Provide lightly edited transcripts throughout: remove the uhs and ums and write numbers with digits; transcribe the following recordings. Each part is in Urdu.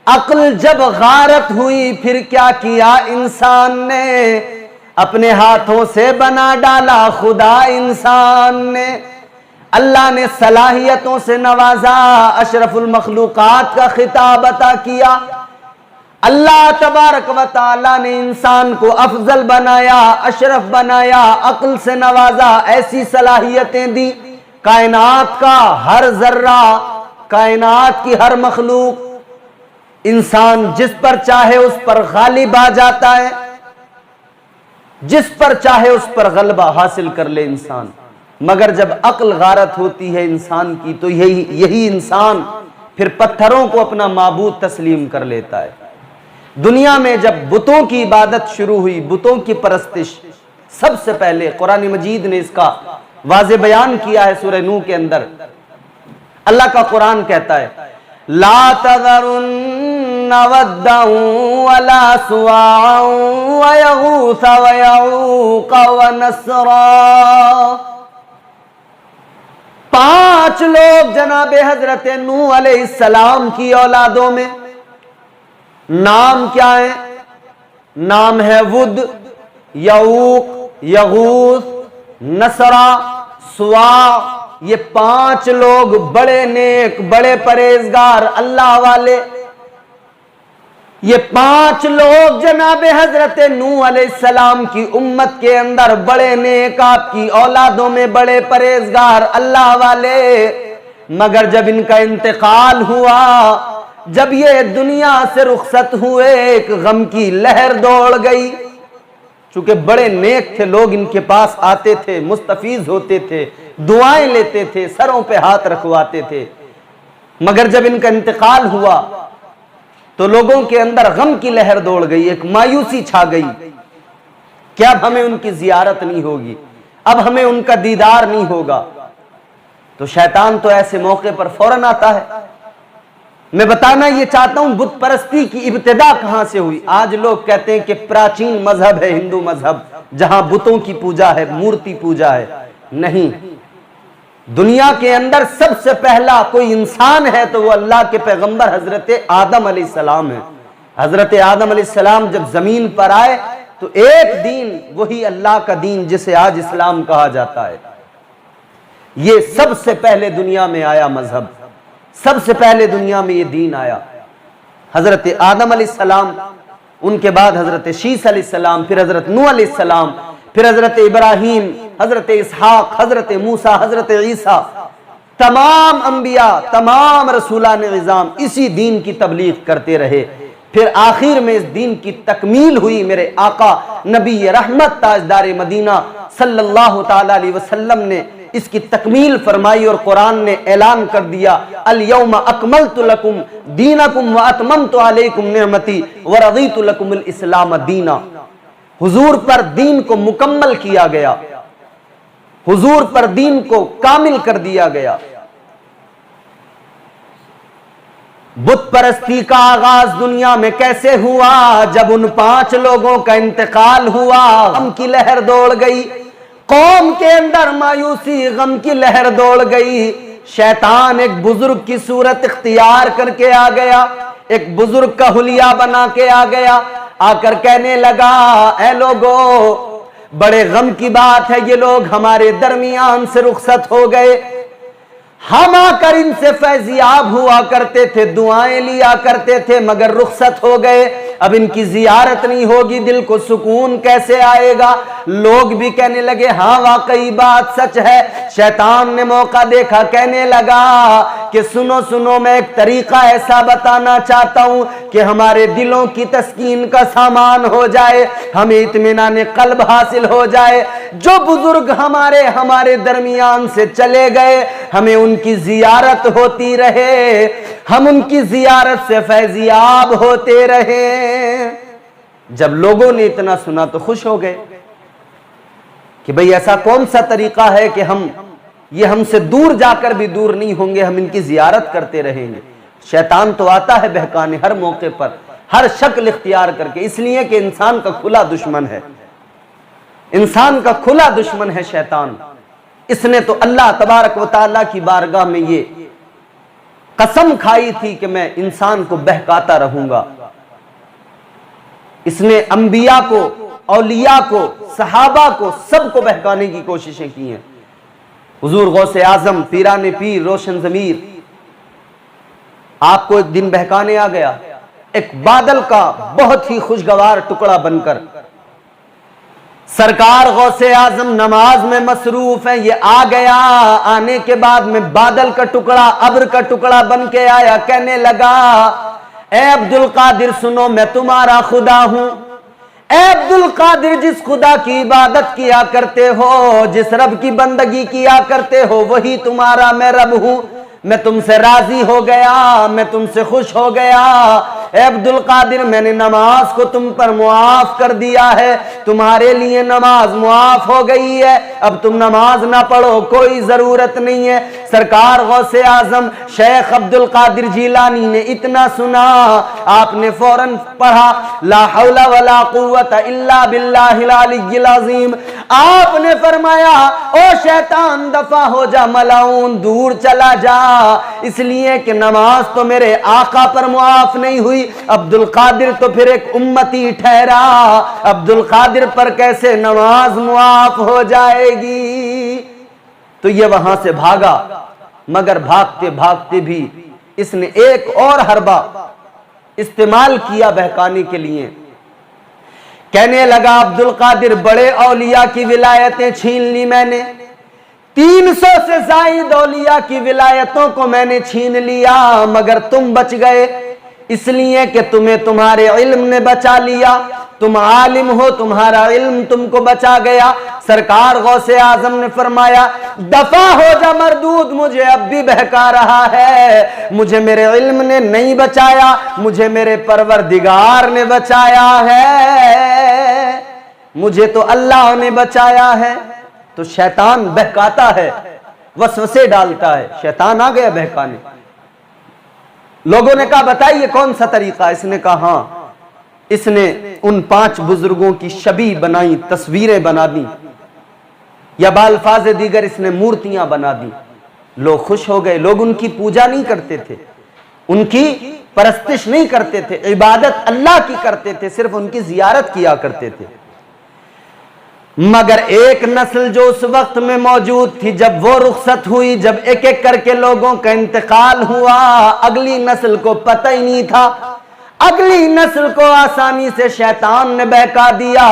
عقل جب غارت ہوئی پھر کیا کیا انسان نے، اپنے ہاتھوں سے بنا ڈالا خدا انسان نے۔ اللہ نے صلاحیتوں سے نوازا، اشرف المخلوقات کا خطاب عطا کیا۔ اللہ تبارک و تعالی نے انسان کو افضل بنایا، اشرف بنایا، عقل سے نوازا، ایسی صلاحیتیں دی، کائنات کا ہر ذرہ، کائنات کی ہر مخلوق، انسان جس پر چاہے اس پر غالب آ جاتا ہے، جس پر چاہے اس پر غلبہ حاصل کر لے انسان۔ مگر جب عقل غارت ہوتی ہے انسان کی تو یہی انسان پھر پتھروں کو اپنا معبود تسلیم کر لیتا ہے۔ دنیا میں جب بتوں کی عبادت شروع ہوئی، بتوں کی پرستش، سب سے پہلے قرآن مجید نے اس کا واضح بیان کیا ہے سورہ نوح کے اندر۔ اللہ کا قرآن کہتا ہے لا تذرن ودا ولا سواعا ويغوث ويعوق ونسرا۔ 5 لوگ جناب حضرت نوح علیہ السلام کی اولادوں میں، نام کیا ہے؟ نام ہے ود، یعوق، یغوث، نسرا، سواع۔ یہ 5 لوگ بڑے نیک، بڑے پرہیزگار، اللہ والے۔ یہ 5 لوگ جناب حضرت نوح علیہ السلام کی امت کے اندر بڑے نیک، آپ کی اولادوں میں بڑے پرہیزگار، اللہ والے۔ مگر جب ان کا انتقال ہوا، جب یہ دنیا سے رخصت ہوئے، ایک غم کی لہر دوڑ گئی۔ چونکہ بڑے نیک تھے لوگ، ان کے پاس آتے تھے، مستفیض ہوتے تھے، دعائیں لیتے تھے، سروں پہ ہاتھ رکھواتے تھے۔ مگر جب ان کا انتقال ہوا تو لوگوں کے اندر غم کی لہر دوڑ گئی، ایک مایوسی چھا گئی کہ اب ہمیں ان کی زیارت نہیں ہوگی، اب ہمیں ان کا دیدار نہیں ہوگا۔ تو شیطان تو ایسے موقع پر فوراً آتا ہے۔ میں بتانا یہ چاہتا ہوں بت پرستی کی ابتدا کہاں سے ہوئی۔ آج لوگ کہتے ہیں کہ پراچین مذہب ہے ہندو مذہب، جہاں بتوں کی پوجا ہے، مورتی پوجا ہے۔ نہیں، دنیا کے اندر سب سے پہلا کوئی انسان ہے تو وہ اللہ کے پیغمبر حضرت آدم علیہ السلام ہے۔ حضرت آدم علیہ السلام جب زمین پر آئے تو ایک دین، وہی اللہ کا دین جسے آج اسلام کہا جاتا ہے، یہ سب سے پہلے دنیا میں آیا مذہب، سب سے پہلے دنیا میں یہ دین آیا۔ حضرت آدم علیہ السلام، ان کے بعد حضرت شیس علیہ السلام، پھر حضرت نوح علیہ السلام، پھر حضرت ابراہیم، حضرت اسحاق، حضرت موسیٰ، حضرت عیسیٰ، تمام انبیاء، تمام رسولان عظام اسی دین کی تبلیغ کرتے رہے۔ پھر آخر میں اس دین کی تکمیل ہوئی، میرے آقا نبی رحمت تاجدار مدینہ صلی اللہ تعالیٰ علیہ وسلم نے اس کی تکمیل فرمائی، اور قرآن نے اعلان کر دیا الیوم اکملت لکم دینکم واتممت علیکم نعمتی ورضیت لکم الاسلام دینا۔ حضور پر دین کو مکمل کیا گیا، حضور پر دین کو کامل کر دیا گیا۔ بت پرستی کا آغاز دنیا میں کیسے ہوا؟ جب ان 5 لوگوں کا انتقال ہوا، غم کی لہر دوڑ گئی، قوم کے اندر مایوسی، غم کی لہر دوڑ گئی۔ شیطان ایک بزرگ کی صورت اختیار کر کے آ گیا، ایک بزرگ کا حلیہ بنا کے آ گیا، آ کر کہنے لگا اے لوگو، بڑے غم کی بات ہے، یہ لوگ ہمارے درمیان سے رخصت ہو گئے، ہم آ کر ان سے فیضیاب ہوا کرتے تھے، دعائیں لیا کرتے تھے، مگر رخصت ہو گئے، اب ان کی زیارت نہیں ہوگی، دل کو سکون کیسے آئے گا؟ لوگ بھی کہنے لگے ہاں واقعی بات سچ ہے۔ شیطان نے موقع دیکھا، کہنے لگا کہ سنو سنو، میں ایک طریقہ ایسا بتانا چاہتا ہوں کہ ہمارے دلوں کی تسکین کا سامان ہو جائے، ہمیں اطمینان قلب حاصل ہو جائے۔ جو بزرگ ہمارے درمیان سے چلے گئے، ہمیں ان کی زیارت ہوتی رہے، ہم ان کی زیارت سے فیضیاب ہوتے رہے۔ جب لوگوں نے اتنا سنا تو خوش ہو گئے کہ بھئی ایسا کون سا طریقہ ہے کہ یہ ہم سے دور جا کر بھی دور نہیں ہوں گے، ہم ان کی زیارت کرتے رہیں گے۔ شیطان تو آتا ہے بہکانے ہر موقع پر، ہر شکل اختیار کر کے، اس لیے کہ انسان کا کھلا دشمن ہے، انسان کا کھلا دشمن ہے شیطان۔ اس نے تو اللہ تبارک و تعالیٰ کی بارگاہ میں یہ قسم کھائی تھی کہ میں انسان کو بہکاتا رہوں گا۔ اس نے انبیاء کو، اولیاء کو، صحابہ کو، سب کو بہکانے کی کوششیں کی ہیں۔ حضور غوث اعظم، پیران پیر، روشن ضمیر آپ کو ایک دن بہکانے آ گیا، ایک بادل کا بہت ہی خوشگوار ٹکڑا بن کر۔ سرکار غوث اعظم نماز میں مصروف ہیں، یہ آ گیا، آنے کے بعد میں بادل کا ٹکڑا، ابر کا ٹکڑا بن کے آیا، کہنے لگا اے عبدالقادر سنو، میں تمہارا خدا ہوں۔ اے عبدالقادر، جس خدا کی عبادت کیا کرتے ہو، جس رب کی بندگی کیا کرتے ہو، وہی تمہارا میں رب ہوں۔ میں تم سے راضی ہو گیا، میں تم سے خوش ہو گیا۔ اے عبدالقادر، میں نے نماز کو تم پر معاف کر دیا ہے، تمہارے لیے نماز معاف ہو گئی ہے، اب تم نماز نہ پڑھو، کوئی ضرورت نہیں ہے۔ سرکار غوث اعظم شیخ عبدالقادر جیلانی نے اتنا سنا، آپ نے فوراً پڑھا لا حول ولا قوت الا باللہ العلی العظیم۔ آپ نے فرمایا او شیطان دفع ہو جا، ملعون دور چلا جا، اس لیے کہ نماز تو میرے آقا پر معاف نہیں ہوئی، عبدالقادر تو پھر ایک امتی ٹھہرا، عبدالقادر پر کیسے نماز معاف ہو جائے گی؟ تو یہ وہاں سے بھاگا، مگر بھاگتے بھاگتے بھی اس نے ایک اور حربہ استعمال کیا بہکانے کے لیے۔ کہنے لگا عبدالقادر، بڑے اولیاء کی ولایتیں چھین لی میں نے، 300 سے زائد اولیاء کی ولایتوں کو میں نے چھین لیا، مگر تم بچ گئے، اس لیے کہ تمہیں تمہارے علم نے بچا لیا، تم عالم ہو، تمہارا علم تم کو بچا گیا۔ سرکار غوث اعظم نے فرمایا دفع ہو جا مردود، مجھے اب بھی بہکا رہا ہے، مجھے میرے علم نے نہیں بچایا، مجھے میرے پروردگار نے بچایا ہے، مجھے تو اللہ نے بچایا ہے۔ تو شیطان بہکاتا ہے، وسوسے ڈالتا ہے، شیطان آ گیا بہکانے۔ لوگوں نے کہا بتائیے کون سا طریقہ؟ اس نے کہا ہاں، اس نے ان 5 بزرگوں کی شبیہ بنائی، تصویریں بنا دی، یا بالفاظ دیگر اس نے مورتیاں بنا دی۔ لوگ خوش ہو گئے، لوگ ان کی پوجا نہیں کرتے تھے، ان کی پرستش نہیں کرتے تھے، عبادت اللہ کی کرتے تھے، صرف ان کی زیارت کیا کرتے تھے۔ مگر ایک نسل جو اس وقت میں موجود تھی، جب وہ رخصت ہوئی، جب ایک ایک کر کے لوگوں کا انتقال ہوا، اگلی نسل کو پتہ ہی نہیں تھا، اگلی نسل کو آسانی سے شیطان نے بہکا دیا۔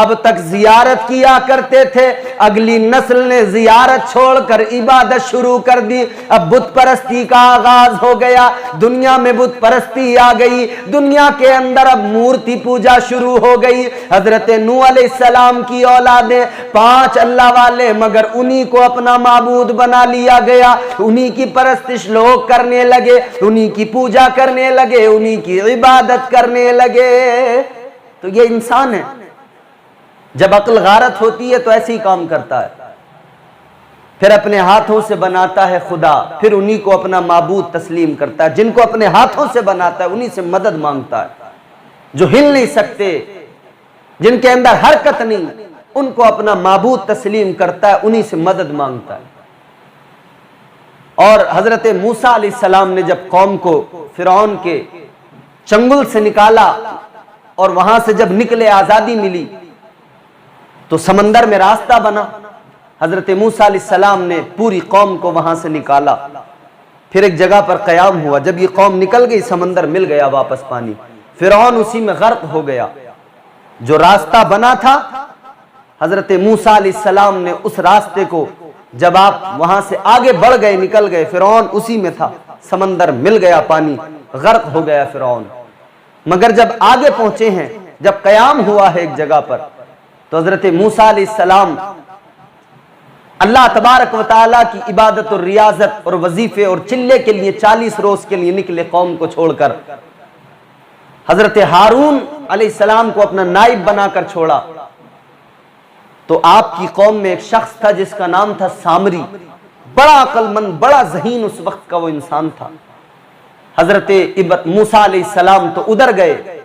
اب تک زیارت کیا کرتے تھے، اگلی نسل نے زیارت چھوڑ کر عبادت شروع کر دی، اب بت پرستی کا آغاز ہو گیا، دنیا میں بت پرستی آ گئی، دنیا کے اندر اب مورتی پوجا شروع ہو گئی۔ حضرت نوح علیہ السلام کی اولادیں 5 اللہ والے، مگر انہی کو اپنا معبود بنا لیا گیا، انہی کی پرستش لوگ کرنے لگے، انہی کی پوجا کرنے لگے، انہی کی عبادت کرنے لگے۔ تو یہ انسان ہے، جب عقل غارت ہوتی ہے تو ایسے ہی کام کرتا ہے، پھر اپنے ہاتھوں سے بناتا ہے خدا، پھر انہی کو اپنا معبود تسلیم کرتا ہے۔ جن کو اپنے ہاتھوں سے بناتا ہے انہی سے مدد مانگتا ہے، جو ہل نہیں سکتے، جن کے اندر حرکت نہیں، ان کو اپنا معبود تسلیم کرتا ہے، انہی سے مدد مانگتا ہے۔ اور حضرت موسیٰ علیہ السلام نے جب قوم کو فرعون کے چنگل سے نکالا، اور وہاں سے جب نکلے آزادی ملی، تو سمندر میں راستہ بنا، حضرت موسیٰ علیہ السلام نے پوری قوم کو وہاں سے نکالا، پھر ایک جگہ پر قیام ہوا، جب یہ قوم نکل گئی سمندر مل گیا واپس پانی، فرعون اسی میں غرق ہو گیا۔ جو راستہ بنا تھا حضرت موسیٰ علیہ السلام نے اس راستے کو، جب آپ وہاں سے آگے بڑھ گئے، نکل گئے، فرعون اسی میں تھا، سمندر مل گیا پانی، غرق ہو گیا فرعون۔ مگر جب آگے پہنچے ہیں، جب قیام ہوا ہے ایک جگہ پر، تو حضرت موسیٰ علیہ السلام اللہ تبارک و تعالیٰ کی عبادت اور ریاضت اور وظیفے اور چلے کے لیے 40 روز کے لیے نکلے قوم کو چھوڑ کر۔ حضرت ہارون علیہ السلام کو اپنا نائب بنا کر چھوڑا۔ تو آپ کی قوم میں ایک شخص تھا جس کا نام تھا سامری، بڑا عقل مند، بڑا ذہین اس وقت کا وہ انسان تھا۔ حضرت موسیٰ علیہ السلام تو ادھر گئے،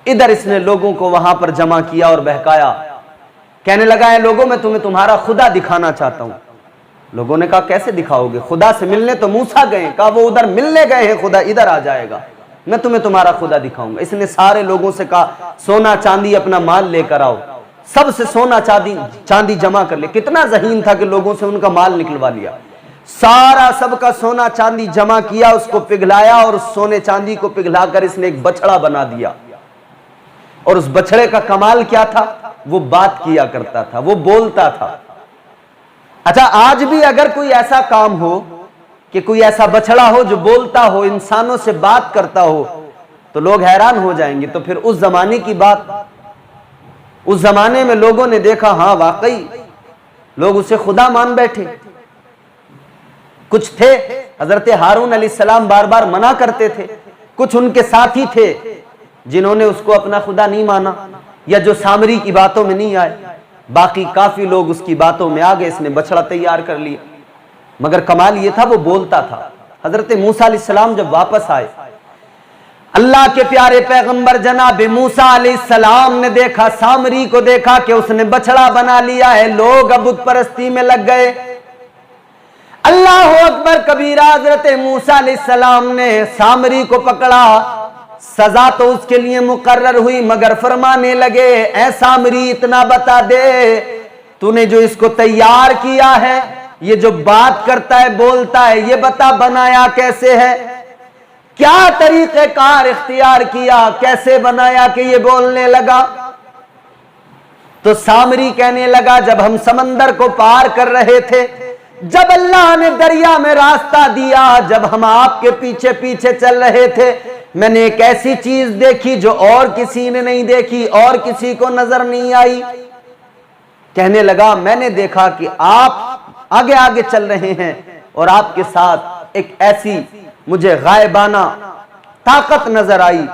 ادھر اس نے لوگوں کو وہاں پر جمع کیا اور بہکایا، کہنے لگا ہے لوگوں میں تمہیں تمہارا خدا دکھانا چاہتا ہوں۔ لوگوں نے کہا کیسے دکھاؤ گے؟ خدا سے ملنے تو موسیٰ گئے، کہا وہ ادھر ملنے گئے ہیں، خدا ادھر آ جائے گا، میں تمہیں تمہارا خدا دکھاؤں گا۔ اس نے سارے لوگوں سے کہا سونا چاندی اپنا مال لے کر آؤ، سب سے سونا چاندی جمع کر لے۔ کتنا ذہین تھا کہ لوگوں سے ان کا مال نکلوا لیا، سارا سب کا سونا چاندی جمع کیا، اس کو پگھلایا، اور اس سونے چاندی کو پگھلا کر اس نے ایک بچڑا بنا دیا۔ اور اس بچڑے کا کمال کیا تھا؟ وہ بات کیا کرتا تھا، وہ بولتا تھا۔ اچھا آج بھی اگر کوئی ایسا کام ہو کہ کوئی ایسا بچڑا ہو جو بولتا ہو، انسانوں سے بات کرتا ہو، تو لوگ حیران ہو جائیں گے۔ تو پھر اس زمانے کی بات، اس زمانے میں لوگوں نے دیکھا ہاں واقعی لوگ اسے خدا مان بیٹھے۔ کچھ تھے حضرت ہارون علیہ السلام بار بار منع کرتے تھے، کچھ ان کے ساتھی تھے جنہوں نے اس کو اپنا خدا نہیں مانا یا جو سامری کی باتوں میں نہیں آئے، باقی کافی لوگ اس کی باتوں میں آگے۔ اس نے بچڑا تیار کر لیا، مگر کمال یہ تھا وہ بولتا تھا۔ حضرت موسیٰ علیہ السلام جب واپس آئے، اللہ کے پیارے پیغمبر جناب موسیٰ علیہ السلام نے دیکھا، سامری کو دیکھا کہ اس نے بچڑا بنا لیا ہے، لوگ اب بت پرستی میں لگ گئے۔ اللہ اکبر کبیرہ، حضرت موسیٰ علیہ السلام نے سامری کو پکڑا، سزا تو اس کے لیے مقرر ہوئی، مگر فرمانے لگے اے سامری اتنا بتا دے، تو نے جو اس کو تیار کیا ہے، یہ جو بات کرتا ہے بولتا ہے، یہ بتا بنایا کیسے ہے، کیا طریقہ کار اختیار کیا، کیسے بنایا کہ یہ بولنے لگا؟ تو سامری کہنے لگا جب ہم سمندر کو پار کر رہے تھے، جب اللہ نے دریا میں راستہ دیا، جب ہم آپ کے پیچھے پیچھے چل رہے تھے، میں نے ایک ایسی چیز دیکھی جو اور کسی نے نہیں دیکھی، اور کسی کو نظر نہیں آئی۔ کہنے لگا میں نے دیکھا کہ آپ آگے آگے چل رہے ہیں اور آپ کے ساتھ ایک ایسی مجھے غائبانہ طاقت نظر آئی،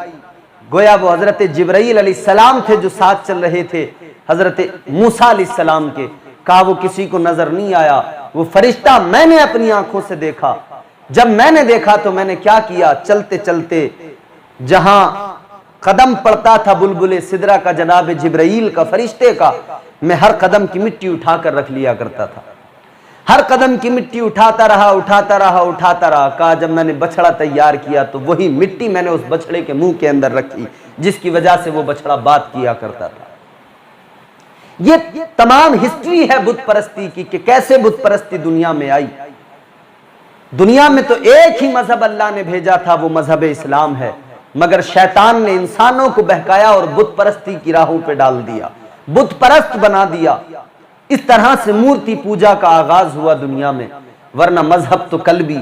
گویا وہ حضرت جبرائیل علیہ السلام تھے جو ساتھ چل رہے تھے حضرت موسیٰ علیہ السلام کے۔ کہا وہ کسی کو نظر نہیں آیا، وہ فرشتہ میں نے اپنی آنکھوں سے دیکھا۔ جب میں نے دیکھا تو میں نے کیا کیا، چلتے چلتے جہاں قدم پڑتا تھا بلبل سدرہ کا، جناب جبرائیل کا، فرشتے کا، میں ہر قدم کی مٹی اٹھا کر رکھ لیا کرتا تھا، ہر قدم کی مٹی اٹھاتا رہا اٹھاتا رہا اٹھاتا رہا۔ کہا جب میں نے بچڑا تیار کیا تو وہی مٹی میں نے اس بچڑے کے منہ کے اندر رکھی، جس کی وجہ سے وہ بچڑا بات کیا کرتا تھا۔ یہ تمام ہسٹری ہے بت پرستی کی کہ کیسے بت پرستی دنیا میں آئی۔ دنیا میں تو ایک ہی مذہب اللہ نے بھیجا تھا، وہ مذہب اسلام ہے، مگر شیطان نے انسانوں کو بہکایا اور بت پرستی کی راہوں پہ ڈال دیا، بت پرست بنا دیا۔ اس طرح سے مورتی پوجا کا آغاز ہوا دنیا میں، ورنہ مذہب تو کل بھی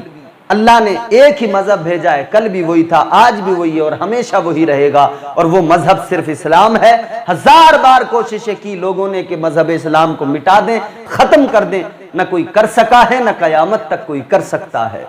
اللہ نے ایک ہی مذہب بھیجا ہے، کل بھی وہی تھا، آج بھی وہی ہے اور ہمیشہ وہی رہے گا، اور وہ مذہب صرف اسلام ہے۔ ہزار بار کوششیں کی لوگوں نے کہ مذہب اسلام کو مٹا دیں، ختم کر دیں، نہ کوئی کر سکا ہے، نہ قیامت تک کوئی کر سکتا ہے۔